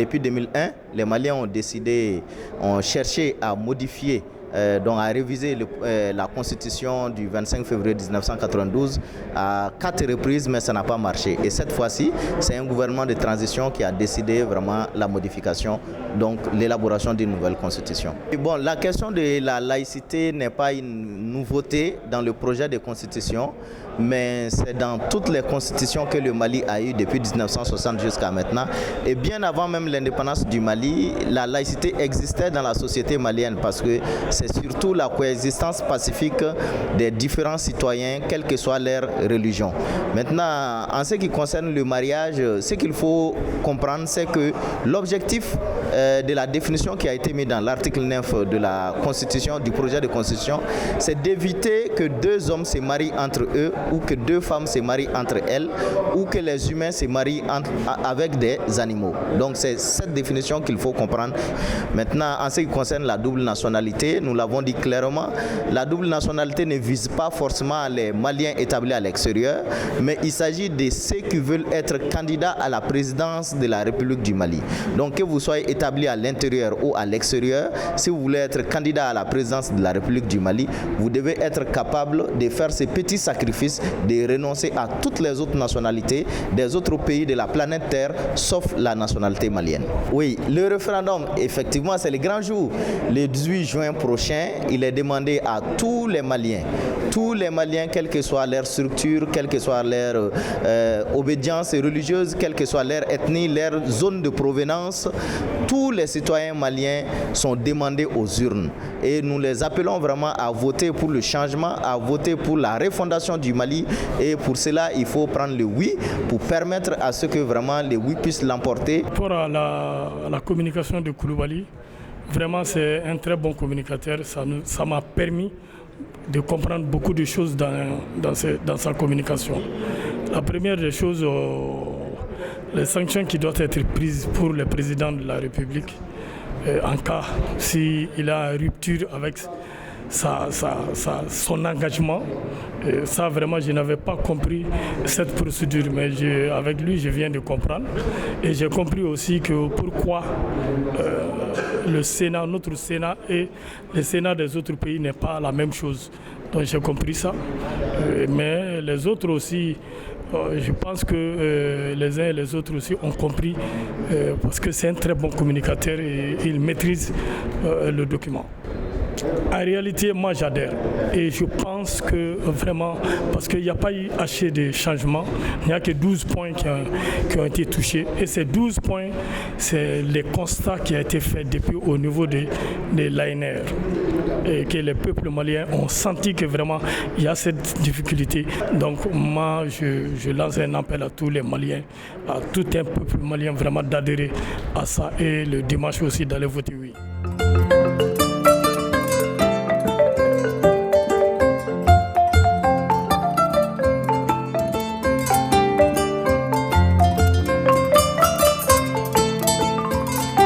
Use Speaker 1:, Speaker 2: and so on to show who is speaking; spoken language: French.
Speaker 1: depuis 2001, les Maliens ont cherché à modifier, donc à réviser la constitution du 25 février 1992 à 4 reprises, mais ça n'a pas marché. Et cette fois-ci, c'est un gouvernement de transition qui a décidé vraiment la modification, donc l'élaboration d'une nouvelle constitution. Et bon, la question de la laïcité n'est pas une nouveauté dans le projet de constitution, mais c'est dans toutes les constitutions que le Mali a eues depuis 1960 jusqu'à maintenant. Et bien avant même l'indépendance du Mali, la laïcité existait dans la société malienne parce que c'est surtout la coexistence pacifique des différents citoyens, quelle que soit leur religion. Maintenant, en ce qui concerne le mariage, ce qu'il faut comprendre, c'est que l'objectif de la définition qui a été mise dans l'article 9 de la Constitution, du projet de Constitution, c'est d'éviter que deux hommes se marient entre eux ou que deux femmes se marient entre elles ou que les humains se marient avec des animaux. Donc c'est cette définition qu'il faut comprendre. Maintenant, en ce qui concerne la double nationalité, nous l'avons dit clairement, la double nationalité ne vise pas forcément les Maliens établis à l'extérieur, mais il s'agit de ceux qui veulent être candidats à la présidence de la République du Mali. Donc que vous soyez établi à l'intérieur ou à l'extérieur, si vous voulez être candidat à la présidence de la République du Mali, vous devez être capable de faire ces petits sacrifices, de renoncer à toutes les autres nationalités des autres pays de la planète Terre, sauf la nationalité malienne. Oui, le référendum, effectivement, c'est le grand jour. Le 18 juin prochain, il est demandé à tous les Maliens, quelle que soit leur structure, quelle que soit leur obédience religieuse, quelle que soit leur ethnie, leur zone de provenance, tous les citoyens maliens sont demandés aux urnes. Et nous les appelons vraiment à voter pour le changement, à voter pour la refondation du Mali. Et pour cela, il faut prendre le oui pour permettre à ce que vraiment le oui puisse l'emporter.
Speaker 2: Pour la communication de Coulibaly, vraiment c'est un très bon communicateur. Ça m'a permis de comprendre beaucoup de choses dans sa communication. La première des choses, les sanctions qui doivent être prises pour le président de la République en cas s'il a une rupture avec son engagement. Ça vraiment je n'avais pas compris cette procédure, mais avec lui je viens de comprendre et j'ai compris aussi que pourquoi le Sénat, notre Sénat et le Sénat des autres pays n'est pas la même chose. Donc j'ai compris ça, mais les autres aussi, je pense que les uns et les autres aussi ont compris parce que c'est un très bon communicateur et il maîtrise le document. En réalité, moi j'adhère et je pense que vraiment, parce qu'il n'y a pas eu assez de changements, il n'y a que 12 points qui ont été touchés et ces 12 points, c'est les constats qui ont été faits depuis au niveau de l'ANR et que les peuples maliens ont senti que vraiment il y a cette difficulté. Donc moi je lance un appel à tous les Maliens, à tout un peuple malien vraiment d'adhérer à ça et le dimanche aussi d'aller voter oui.